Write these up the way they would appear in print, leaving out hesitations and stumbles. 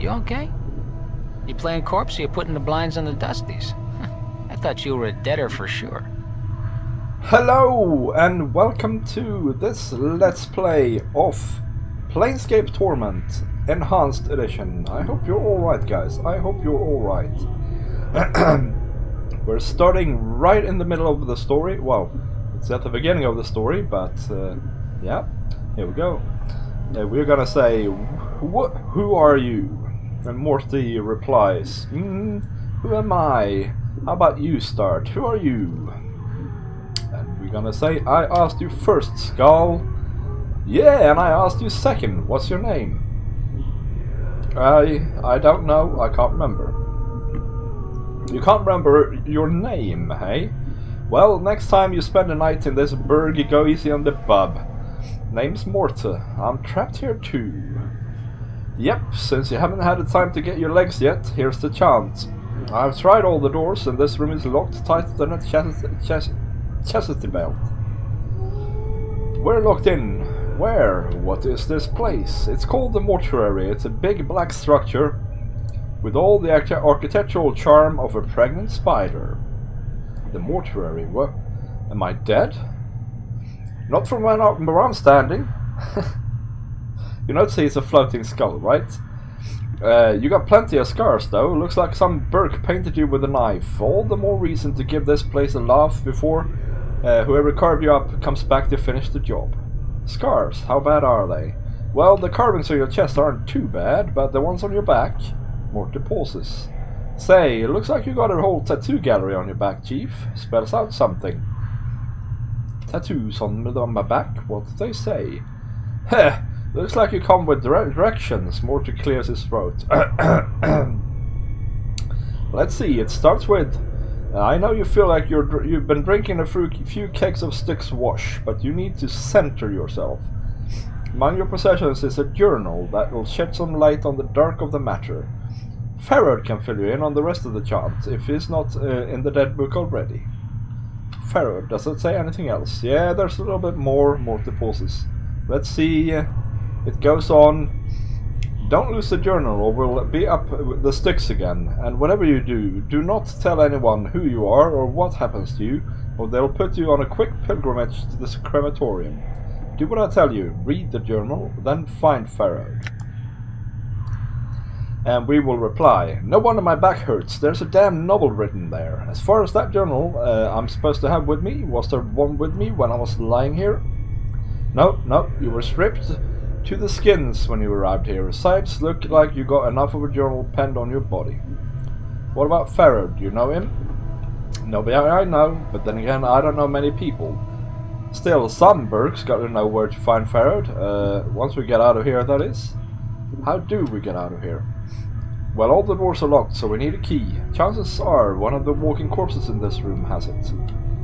You okay? You playing corpse or you putting the blinds on the dusties? I thought you were a deader for sure. Hello and welcome to this Let's Play of Planescape Torment Enhanced Edition. I hope you're alright, guys. I hope you're alright. We're starting right in the middle of the story. Well, it's at the beginning of the story, but yeah, here we go. We're gonna say, who are you? And Morte replies, who am I? How about you start? Who are you? And we're gonna say, I asked you first, Dhall. Yeah, and I asked you second. What's your name? I don't know. I can't remember. You can't remember your name, hey? Well, next time you spend a night in this burg, you go easy on the bub. Name's Morte. I'm trapped here too. Yep, since you haven't had the time to get your legs yet, here's the chance. I've tried all the doors and this room is locked tighter than a chastity belt. We're locked in. Where? What is this place? It's called the Mortuary. It's a big black structure with all the architectural charm of a pregnant spider. The Mortuary? What? Am I dead? Not from where I'm standing. You notice he's a floating skull, right? You got plenty of scars though. Looks like some Burke painted you with a knife. All the more reason to give this place a laugh before whoever carved you up comes back to finish the job. Scars, how bad are they? Well, the carvings on your chest aren't too bad, but the ones on your back? Morte pauses. Say, it looks like you got a whole tattoo gallery on your back, Chief. Spells out something. Tattoos on my back? What do they say? Heh! Looks like you come with directions. Morte clears his throat. Let's see, it starts with... I know you feel like you've been drinking a few kegs of Styx wash, but you need to center yourself. Among your possessions is a journal that will shed some light on the dark of the matter. Farrod can fill you in on the rest of the chant, if he's not in the dead book already. Farrod, does it say anything else? Yeah, there's a little bit more. Morte pauses. Let's see... It goes on, don't lose the journal or we'll be up with the Styx again, and whatever you do, do not tell anyone who you are or what happens to you, or they'll put you on a quick pilgrimage to the crematorium. Do what I tell you, read the journal, then find Farrod. And we will reply, no wonder my back hurts, there's a damn novel written there. As far as that journal I'm supposed to have with me, was there one with me when I was lying here? No, you were stripped to the skins when you arrived here. Besides, look like you got enough of a journal penned on your body. What about Farrod? Do you know him? Nobody I know, but then again, I don't know many people. Still, some Burks got to know where to find Farrod. Once we get out of here, that is. How do we get out of here? Well, all the doors are locked, so we need a key. Chances are one of the walking corpses in this room has it.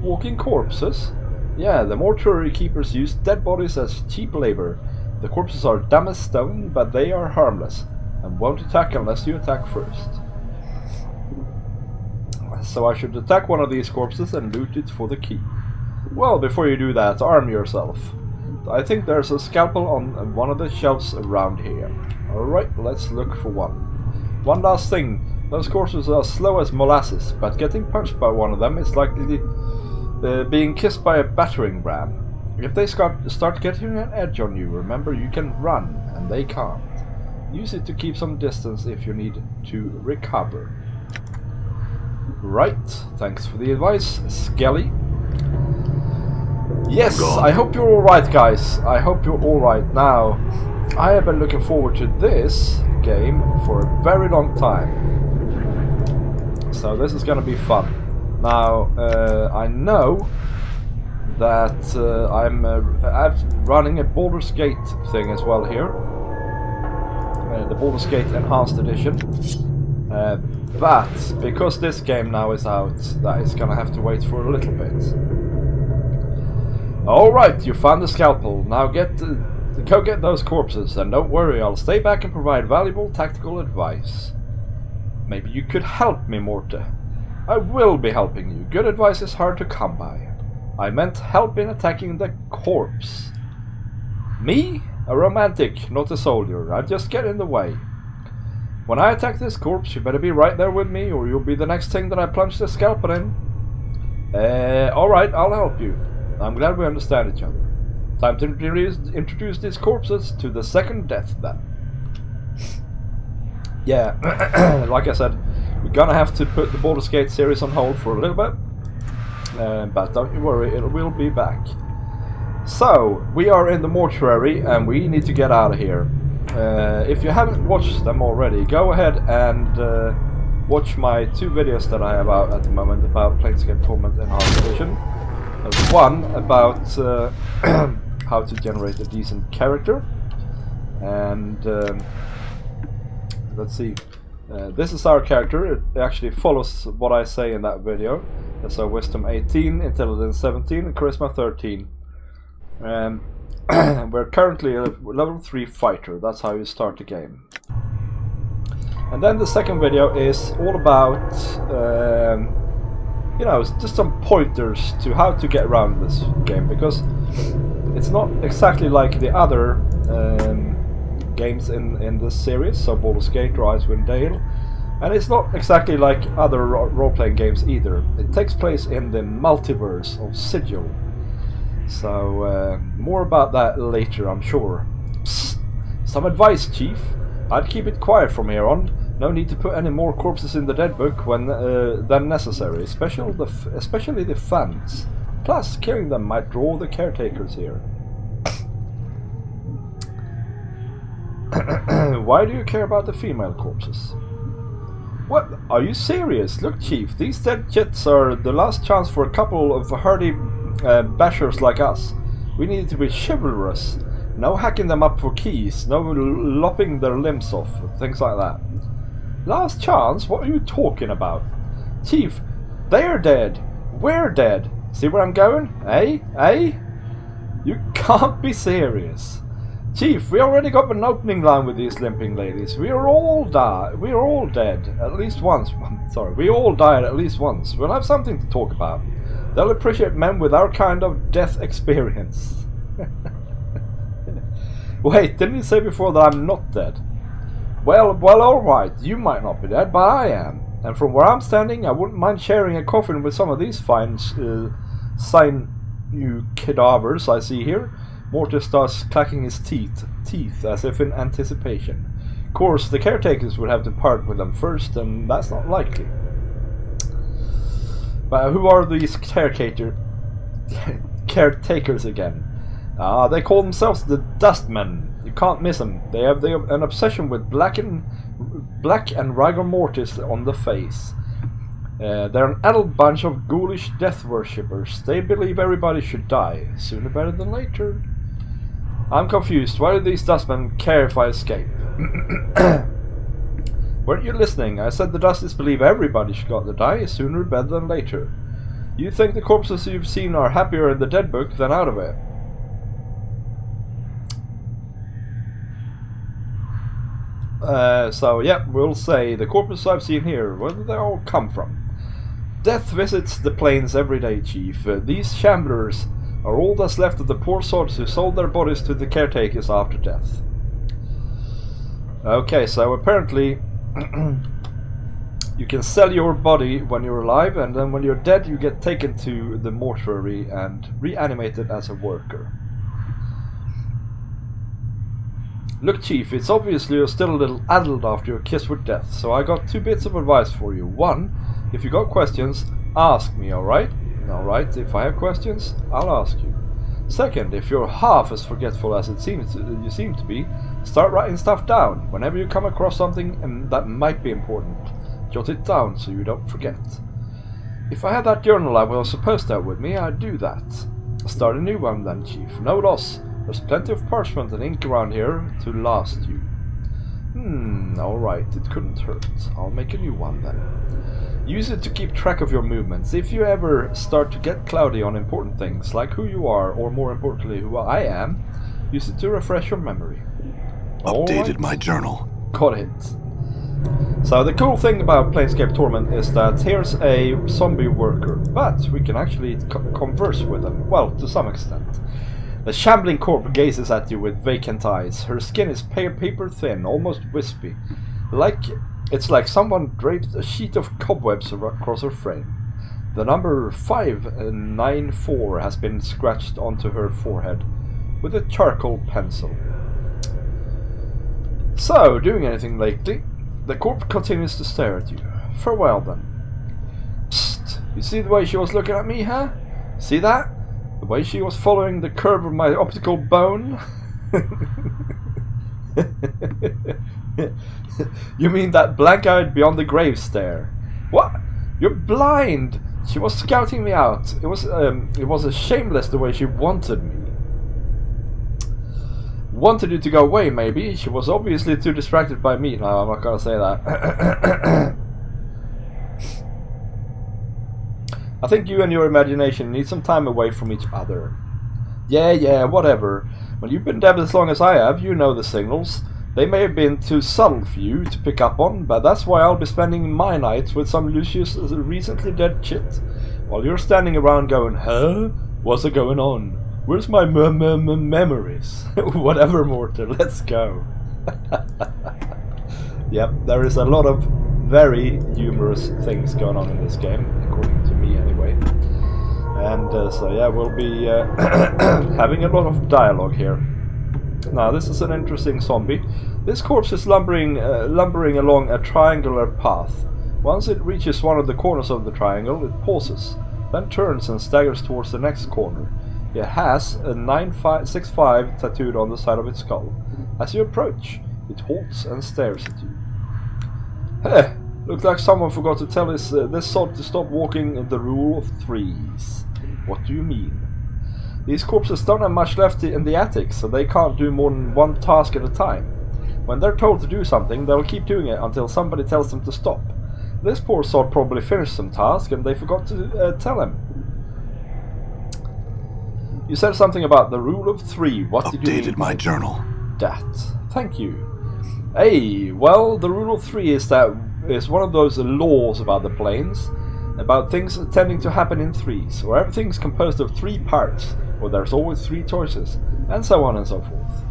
Walking corpses? Yeah, the mortuary keepers use dead bodies as cheap labor. The corpses are dumb as stone, but they are harmless, and won't attack unless you attack first. So I should attack one of these corpses and loot it for the key. Well, before you do that, arm yourself. I think there's a scalpel on one of the shelves around here. Alright, let's look for one. One last thing, those corpses are slow as molasses, but getting punched by one of them is like being kissed by a battering ram. If they start getting an edge on you, remember you can run, and they can't. Use it to keep some distance if you need to recover. Right, thanks for the advice, Skelly. Yes, I hope you're alright, guys. I hope you're alright. Now, I have been looking forward to this game for a very long time. So this is gonna be fun. Now, I know that I'm running a Baldur's Gate thing as well here. The Baldur's Gate Enhanced Edition. But because this game now is out, that is gonna have to wait for a little bit. Alright, you found the scalpel. Now go get those corpses, and don't worry, I'll stay back and provide valuable tactical advice. Maybe you could help me, Morte. I will be helping you. Good advice is hard to come by. I meant help in attacking the corpse. Me? A romantic, not a soldier. I'd just get in the way. When I attack this corpse, you better be right there with me, or you'll be the next thing that I plunge the scalpel in. Alright, I'll help you. I'm glad we understand each other. Time to introduce these corpses to the second death, then. Yeah, like I said, we're gonna have to put the Baldur's Gate series on hold for a little bit. But don't you worry, it will be back. So, we are in the mortuary, and we need to get out of here. If you haven't watched them already, go ahead and watch my 2 videos that I have out at the moment about Planescape Torment Enhanced edition. There's one about how to generate a decent character, and let's see. This is our character. It actually follows what I say in that video. So Wisdom 18, Intelligence 17, and Charisma 13. We're currently a level 3 fighter. That's how you start the game. And then the second video is all about, you know, just some pointers to how to get around this game, because it's not exactly like the other games in this series, so Baldur's Gate or Icewind Dale, and it's not exactly like other role-playing games either. It takes place in the multiverse of Sigil. So, more about that later, I'm sure. Psst. Some advice, Chief. I'd keep it quiet from here on. No need to put any more corpses in the dead book than necessary, especially the fans. Plus, killing them might draw the caretakers here. Why do you care about the female corpses? What? Are you serious? Look, Chief, these dead chits are the last chance for a couple of hardy bashers like us. We need to be chivalrous. No hacking them up for keys, no lopping their limbs off, things like that. Last chance? What are you talking about? Chief, they're dead. We're dead. See where I'm going? Eh? You can't be serious. Chief, we already got an opening line with these limping ladies. We are all dead at least once. Sorry, we all died at least once. We'll have something to talk about. They'll appreciate men with our kind of death experience. Wait, didn't you say before that I'm not dead? Well, alright, you might not be dead, but I am. And from where I'm standing, I wouldn't mind sharing a coffin with some of these fine sinew cadavers I see here. Morte starts clacking his teeth as if in anticipation. Of course, the caretakers would have to part with them first, and that's not likely. But who are these caretakers again? They call themselves the Dustman. You can't miss them. They have an obsession with black and rigor mortis on the face. They're an adult bunch of ghoulish death worshippers. They believe everybody should die, sooner better than later. I'm confused. Why do these Dustmen care if I escape? Weren't you listening? I said the Dusties believe everybody should got to die, sooner better than later. You think the corpses you've seen are happier in the dead book than out of it? So yeah, we'll say the corpses I've seen here, where do they all come from? Death visits the plains every day, Chief. These shamblers are all that's left of the poor souls who sold their bodies to the caretakers after death. Okay, so apparently you can sell your body when you're alive, and then when you're dead you get taken to the mortuary and reanimated as a worker. Look, Chief, it's obvious you're still a little addled after your kiss with death, so I got 2 bits of advice for you. 1, if you got questions, ask me, alright? Alright, if I have questions, I'll ask you. 2nd, if you're half as forgetful as you seem to be, start writing stuff down. Whenever you come across something that might be important, jot it down so you don't forget. If I had that journal I was supposed to have with me, I'd do that. Start a new one then, Chief. No loss. There's plenty of parchment and ink around here to last you. Alright, it couldn't hurt. I'll make a new one then. Use it to keep track of your movements. If you ever start to get cloudy on important things, like who you are, or more importantly, who I am, use it to refresh your memory. Updated my journal. Got it. So the cool thing about Planescape Torment is that here's a zombie worker, but we can actually converse with them, well, to some extent. The shambling corpse gazes at you with vacant eyes. Her skin is pale paper thin, almost wispy. It's like someone draped a sheet of cobwebs across her frame. The number 594 has been scratched onto her forehead with a charcoal pencil. So, doing anything lately? The corpse continues to stare at you. Farewell then. Psst! You see the way she was looking at me, huh? See that? The way she was following the curve of my optical bone? You mean that blank-eyed beyond the grave stare? What? You're blind! She was scouting me out. It was a shameless the way she wanted me. Wanted you to go away, maybe. She was obviously too distracted by me. No, I'm not gonna say that. I think you and your imagination need some time away from each other. Yeah, whatever. When you've been dead as long as I have, you know the signals. They may have been too subtle for you to pick up on, but that's why I'll be spending my nights with some Lucius recently dead chit, while you're standing around going, huh? What's going on? Where's my memories? Whatever, Morte, let's go. Yep, there is a lot of very humorous things going on in this game, according to me anyway. And so yeah, we'll be having a lot of dialogue here. Now, this is an interesting zombie. This corpse is lumbering along a triangular path. Once it reaches one of the corners of the triangle, it pauses, then turns and staggers towards the next corner. It has a 965 tattooed on the side of its skull. As you approach, it halts and stares at you. Heh! Looks like someone forgot to tell this sod to stop walking the rule of threes. What do you mean? These corpses don't have much left in the attic, so they can't do more than one task at a time. When they're told to do something, they'll keep doing it until somebody tells them to stop. This poor sod probably finished some task and they forgot to tell him. You said something about the rule of three. What did you mean? Updated my journal. That. Thank you. Hey, well, the rule of three is one of those laws about the planes, about things tending to happen in threes, where everything's composed of three parts, where there's always three choices, and so on and so forth.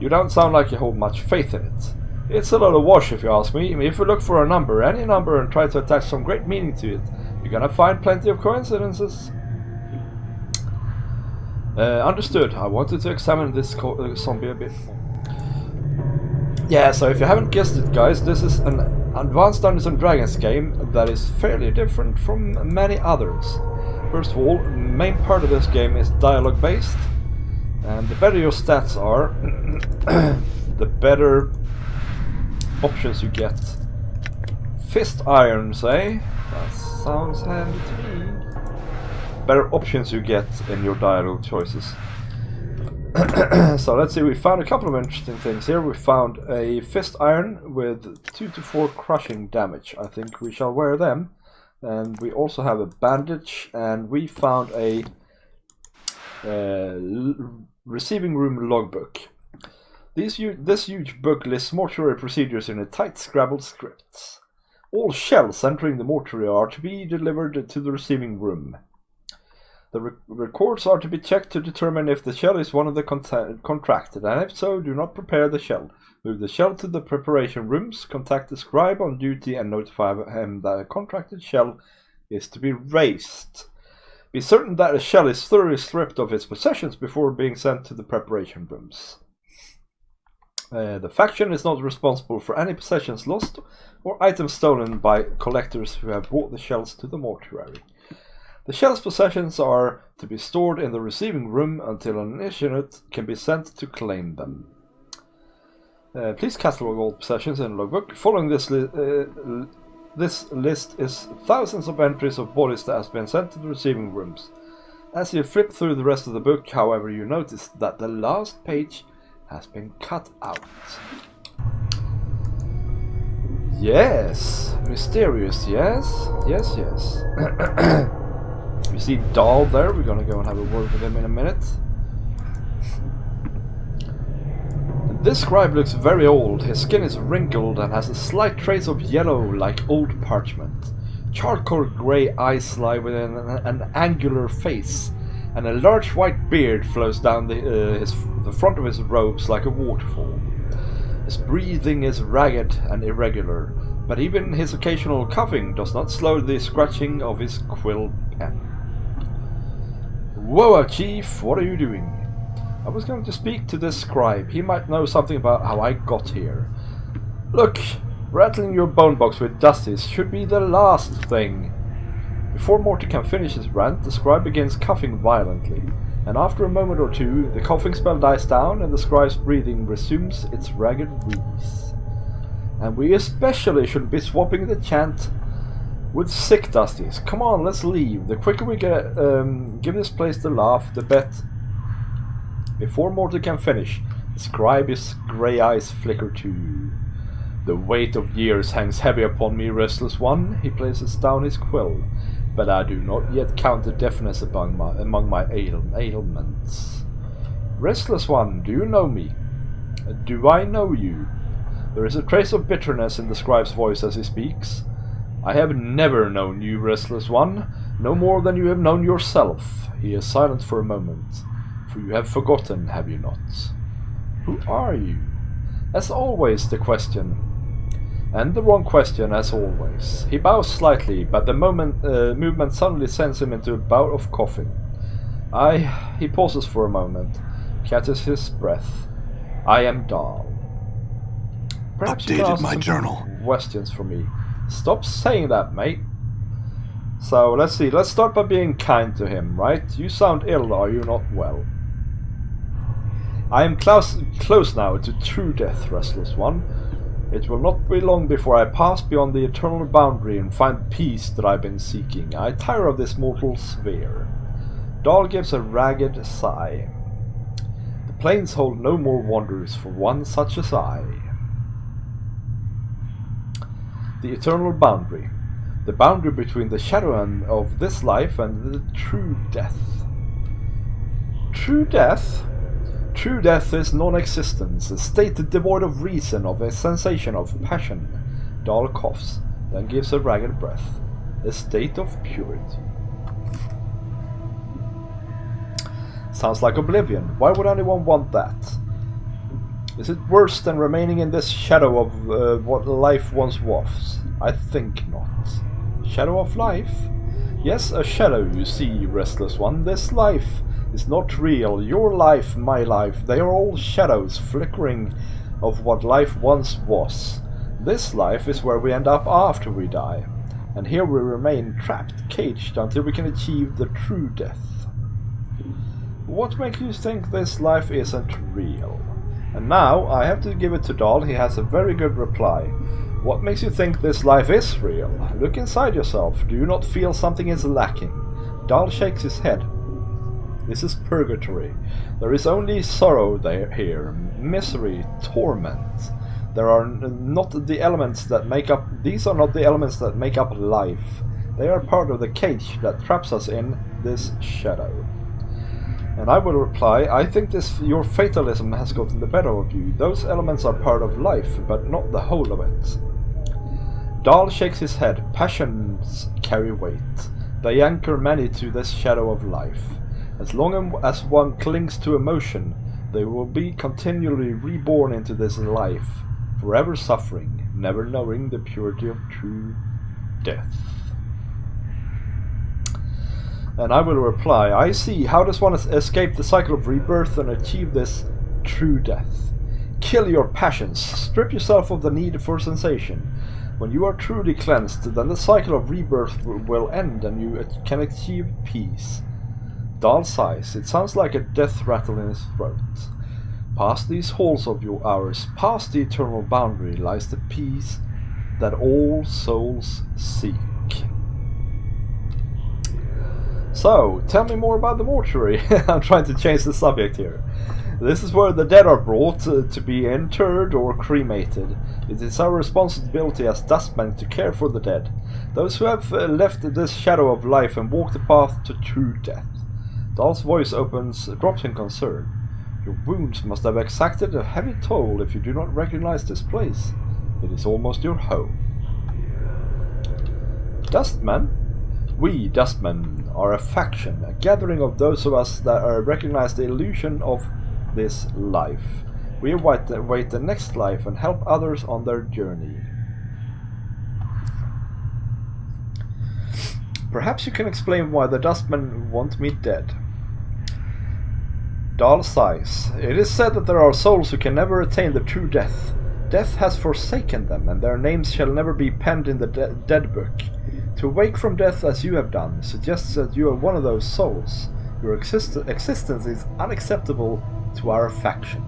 You don't sound like you hold much faith in it. It's a lot of wash, if you ask me. If you look for a number, any number, and try to attach some great meaning to it, you're gonna find plenty of coincidences. Understood. I wanted to examine this zombie a bit more. Yeah, so if you haven't guessed it, guys, this is an advanced Dungeons & Dragons game that is fairly different from many others. First of all, the main part of this game is dialogue based, and the better your stats are, the better options you get. Fist irons, eh? That sounds handy to me. Better options you get in your dialogue choices. So let's see, we found a couple of interesting things here. We found a fist iron with 2 to 4 crushing damage. I think we shall wear them. And we also have a bandage, and we found a receiving room logbook. This huge book lists mortuary procedures in a tight scrabbled script. All shells entering the mortuary are to be delivered to the receiving room. The records are to be checked to determine if the shell is one of the contracted, and if so, do not prepare the shell. Move the shell to the preparation rooms, contact the scribe on duty and notify him that a contracted shell is to be raised. Be certain that a shell is thoroughly stripped of its possessions before being sent to the preparation rooms. The faction is not responsible for any possessions lost or items stolen by collectors who have brought the shells to the mortuary. The shell's possessions are to be stored in the receiving room until an initiate can be sent to claim them. Please catalog all possessions in the logbook. Following this list is thousands of entries of bodies that have been sent to the receiving rooms. As you flip through the rest of the book, however, you notice that the last page has been cut out. Yes, mysterious, yes, yes. You see Dhall there, we're gonna go and have a word with him in a minute. This scribe looks very old. His skin is wrinkled and has a slight trace of yellow like old parchment. Charcoal grey eyes lie within an angular face, and a large white beard flows down the front of his robes like a waterfall. His breathing is ragged and irregular, but even his occasional coughing does not slow the scratching of his quill pen. Whoa, Chief, what are you doing? I was going to speak to this scribe. He might know something about how I got here. Look, rattling your bone box with dusties should be the last thing. Before Morte can finish his rant, the scribe begins coughing violently, and after a moment or two, the coughing spell dies down and the scribe's breathing resumes its ragged wheeze. And we especially shouldn't be swapping the chant with sick dusties. Come on, let's leave. The quicker we get give this place the laugh, the better. Before Morte can finish, the scribe's grey eyes flicker too. The weight of years hangs heavy upon me, restless one. He places down his quill, but I do not yet count the deafness among my ailments. Restless one, do you know me? Do I know you? There is a trace of bitterness in the scribe's voice as he speaks. I have never known you, restless one, no more than you have known yourself. He is silent for a moment. For you have forgotten, have you not? Who are you? As always, the question. And the wrong question, as always. He bows slightly, but the movement suddenly sends him into a bout of coughing. He pauses for a moment, catches his breath. I am Dhall. Perhaps you can ask some journal. Questions for me. Stop saying that, mate. So, let's see. Let's start by being kind to him, right? You sound ill, are you not well? I am close now to true death, restless one. It will not be long before I pass beyond the eternal boundary and find peace that I've been seeking. I tire of this mortal sphere. Dhall gives a ragged sigh. The plains hold no more wonders for one such as I. The eternal boundary. The boundary between the shadow of this life and the true death. True death? True death is non-existence, a state devoid of reason, of a sensation, of passion. Dhall coughs, then gives a ragged breath. A state of purity. Sounds like oblivion. Why would anyone want that? Is it worse than remaining in this shadow of what life once was? I think not. Shadow of life? Yes, a shadow, you see, restless one. This life is not real. Your life, my life, they are all shadows flickering of what life once was. This life is where we end up after we die, and here we remain trapped, caged, until we can achieve the true death. What makes you think this life isn't real? And now, I have to give it to Dhall, he has a very good reply. What makes you think this life is real? Look inside yourself. Do you not feel something is lacking? Dhall shakes his head. This is purgatory. There is only sorrow here, misery, torment. There are not the elements that make up. These are not the elements that make up life. They are part of the cage that traps us in this shadow. And I will reply, I think your fatalism has gotten the better of you. Those elements are part of life, but not the whole of it. Dhall shakes his head. Passions carry weight. They anchor many to this shadow of life. As long as one clings to emotion, they will be continually reborn into this life, forever suffering, never knowing the purity of true death. And I will reply, I see. How does one escape the cycle of rebirth and achieve this true death? Kill your passions. Strip yourself of the need for sensation. When you are truly cleansed, then the cycle of rebirth will end and you can achieve peace. Dhall sighs. It sounds like a death rattle in his throat. Past these halls of ours, past the eternal boundary, lies the peace that all souls seek. So, tell me more about the mortuary. I'm trying to change the subject here. This is where the dead are brought to be interred or cremated. It is our responsibility as Dustman to care for the dead, those who have left this shadow of life and walked the path to true death. Dhall's voice drops in concern. Your wounds must have exacted a heavy toll if you do not recognize this place. It is almost your home. Dustman? We, Dustmen, are a faction, a gathering of those of us that recognize the illusion of this life. We await the next life and help others on their journey. Perhaps you can explain why the Dustman want me dead. Dhall sighs. It is said that there are souls who can never attain the true death. Death has forsaken them, and their names shall never be penned in the dead book. To wake from death as you have done suggests that you are one of those souls. Your existence is unacceptable to our faction.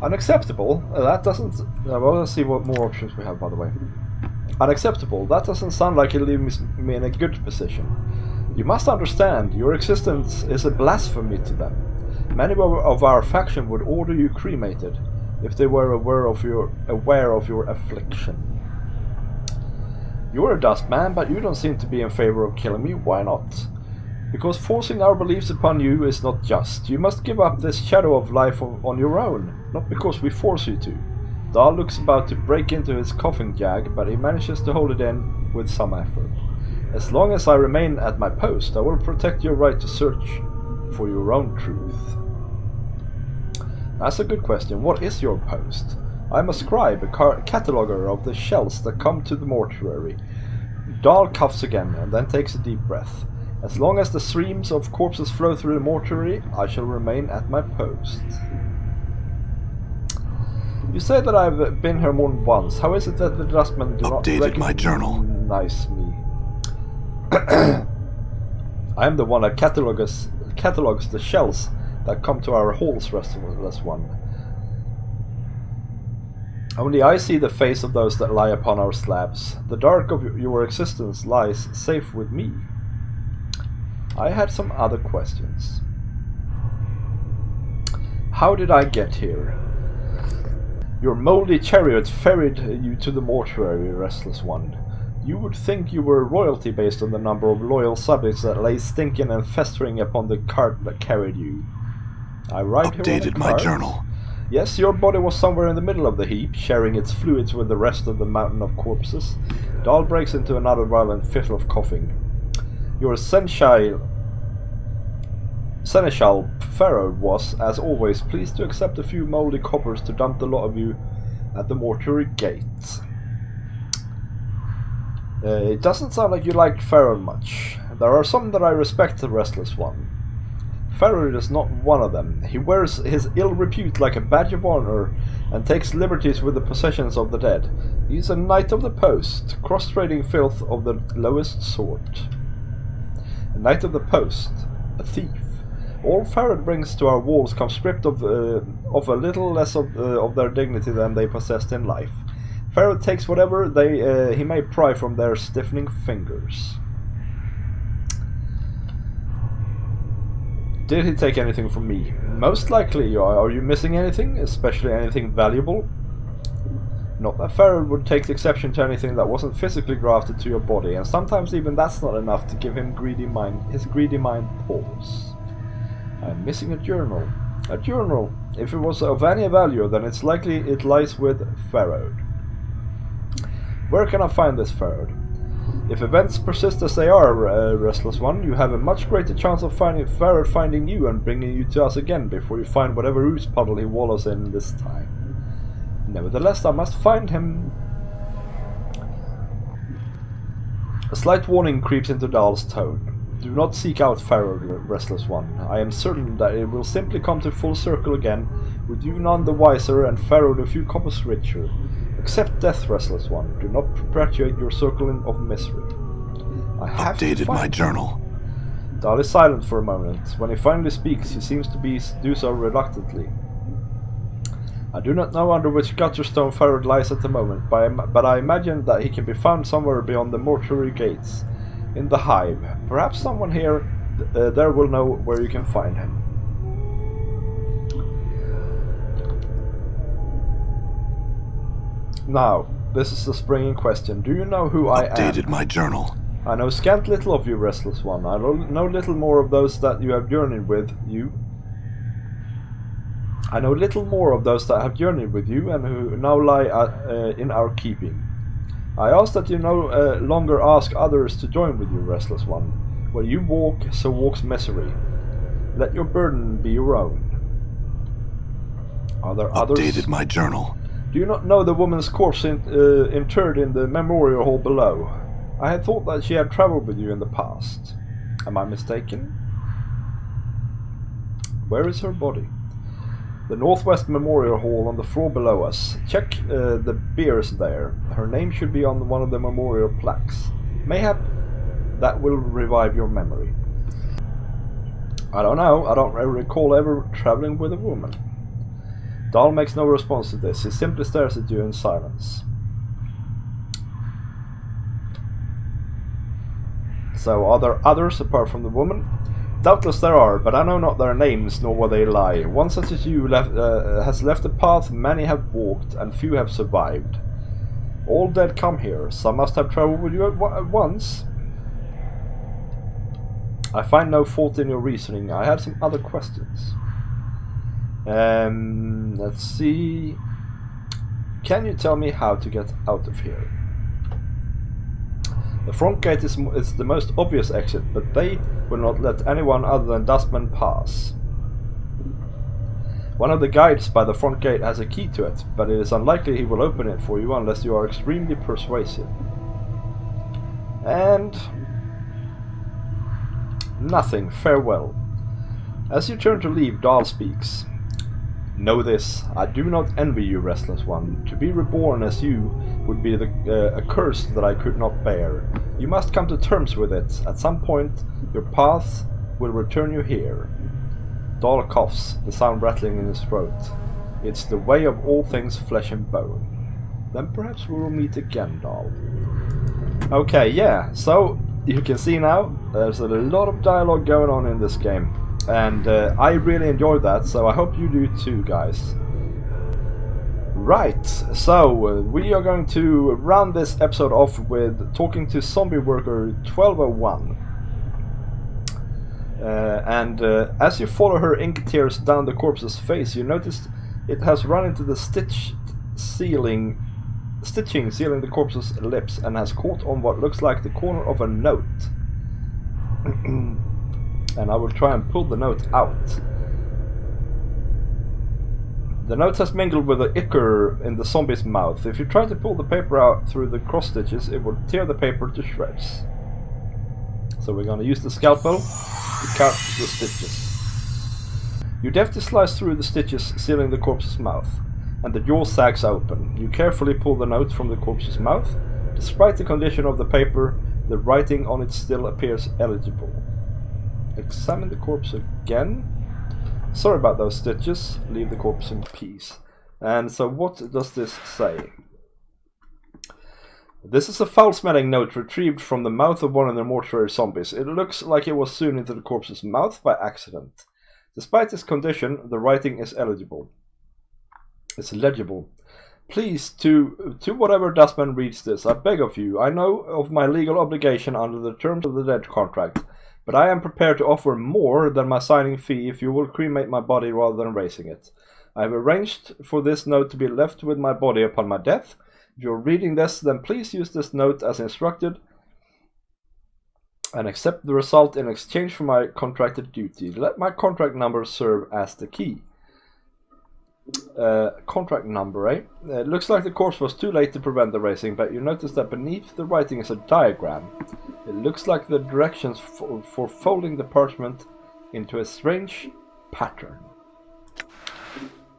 Unacceptable? That doesn't... well, let's see what more options we have, by the way. Unacceptable? That doesn't sound like it leaves me in a good position. You must understand, your existence is a blasphemy to them. Many of our faction would order you cremated, if they were aware of your affliction. You're a Dustman, but you don't seem to be in favor of killing me. Why not? Because forcing our beliefs upon you is not just. You must give up this shadow of life on your own, not because we force you to. Dhall looks about to break into his coughing jag, but he manages to hold it in with some effort. As long as I remain at my post, I will protect your right to search for your own truth. That's a good question. What is your post? I'm a scribe, a cataloger of the shells that come to the mortuary. Dhall coughs again, and then takes a deep breath. As long as the streams of corpses flow through the mortuary, I shall remain at my post. You say that I've been here more than once. How is it that the Dustmen do not my journal. Recognize me? I am the one that catalogs the shells that come to our halls, Restless One. Only I see the face of those that lie upon our slabs. The dark of your existence lies safe with me. I had some other questions. How did I get here? Your moldy chariot ferried you to the mortuary, Restless One. You would think you were royalty based on the number of loyal subjects that lay stinking and festering upon the cart that carried you. I arrived here on a cart. My journal. Yes, your body was somewhere in the middle of the heap, sharing its fluids with the rest of the mountain of corpses. Dhall breaks into another violent fit of coughing. Your Seneschal Pharaoh was, as always, pleased to accept a few moldy coppers to dump the lot of you at the mortuary gate. It doesn't sound like you like Pharaoh much. There are some that I respect, the Restless One. Pharaoh is not one of them. He wears his ill repute like a badge of honor and takes liberties with the possessions of the dead. He is a knight of the post, cross-trading filth of the lowest sort. A knight of the post, a thief. All Pharaoh brings to our walls come stripped of a little less of their dignity than they possessed in life. Pharaoh takes whatever he may pry from their stiffening fingers. Did he take anything from me? Most likely. Are you missing anything, especially anything valuable? Not that Pharaoh would take exception to anything that wasn't physically grafted to your body, and sometimes even that's not enough to give him his greedy mind pause. I'm missing a journal. A journal. If it was of any value, then it's likely it lies with Pharaoh. Where can I find this Pharaoh? If events persist as they are, Restless One, you have a much greater chance of Pharaoh finding you and bringing you to us again before you find whatever ooze puddle he wallows in this time. Nevertheless, I must find him. A slight warning creeps into Dhall's tone. Do not seek out Pharaoh, Restless One. I am certain that it will simply come to full circle again, with you none the wiser and Pharaoh the few coppers richer. Accept death, Restless One. Do not perpetuate your circle of misery. I have updated my journal. Dhall is silent for a moment. When he finally speaks, he seems to do so reluctantly. I do not know under which gutterstone Pharaoh lies at the moment, but I imagine that he can be found somewhere beyond the mortuary gates. In the hive. Perhaps someone here there will know where you can find him. Now, this is the springing question. Do you know who I am? Updated my journal. I know scant little of you, Restless One. I know little more of those that you have journeyed with you. I know little more of those that have journeyed with you and who now lie in our keeping. I ask that you no longer ask others to join with you, Restless One. Where you walk, so walks misery. Let your burden be your own. Are there others? Updated my journal. Do you not know the woman's corpse interred in the memorial hall below? I had thought that she had traveled with you in the past. Am I mistaken? Where is her body? The Northwest Memorial Hall on the floor below us. Check the biers there. Her name should be on one of the memorial plaques. Mayhap that will revive your memory. I don't know. I don't recall ever traveling with a woman. Dhall makes no response to this. He simply stares at you in silence. So, are there others apart from the woman? Doubtless there are, but I know not their names nor where they lie. One such as you has left a path many have walked, and few have survived. All dead come here. Some must have traveled with you at once. I find no fault in your reasoning. I had some other questions. Let's see. Can you tell me how to get out of here? The front gate is the most obvious exit, but they will not let anyone other than Dustman pass. One of the guides by the front gate has a key to it, but it is unlikely he will open it for you unless you are extremely persuasive. And nothing. Farewell. As you turn to leave, Dhall speaks. Know this, I do not envy you, Restless One. To be reborn as you would be a curse that I could not bear. You must come to terms with it. At some point, your path will return you here. Dhall coughs, the sound rattling in his throat. It's the way of all things flesh and bone. Then perhaps we will meet again, Dhall. Okay, yeah, so you can see now, there's a lot of dialogue going on in this game. And I really enjoyed that, so I hope you do too, guys. Right, so we are going to round this episode off with talking to zombie worker 1201. As you follow her ink tears down the corpse's face, you notice it has run into the stitching sealing the corpse's lips and has caught on what looks like the corner of a note. And I will try and pull the note out. The note has mingled with the ichor in the zombie's mouth. If you try to pull the paper out through the cross stitches, it will tear the paper to shreds. So we're going to use the scalpel to cut the stitches. You deftly slice through the stitches, sealing the corpse's mouth, and the jaw sags open. You carefully pull the note from the corpse's mouth. Despite the condition of the paper, the writing on it still appears illegible. Examine the corpse again. Sorry about those stitches. Leave the corpse in peace. And so what does this say? This is a foul-smelling note retrieved from the mouth of one of the mortuary zombies. It looks like it was sewn into the corpse's mouth by accident. Despite this condition, the writing is illegible. It's legible. Please, to whatever Dustman reads this, I beg of you, I know of my legal obligation under the terms of the dead contract, but I am prepared to offer more than my signing fee if you will cremate my body rather than raising it. I have arranged for this note to be left with my body upon my death. If you are reading this, then please use this note as instructed and accept the result in exchange for my contracted duty. Let my contract number serve as the key. Contract number, eh? It looks like the corpse was too late to prevent the raising, but you notice that beneath the writing is a diagram. It looks like the directions for folding the parchment into a strange pattern.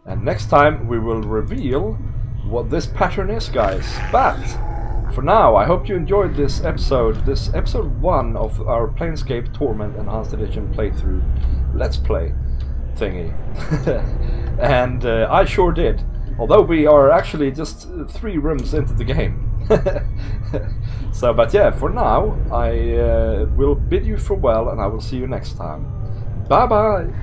And next time we will reveal what this pattern is, guys. But for now, I hope you enjoyed this episode 1 of our Planescape Torment Enhanced Edition playthrough Let's Play thingy. And I sure did, although we are actually just 3 rooms into the game. So, but yeah, for now I will bid you farewell, and I will see you next time. Bye bye.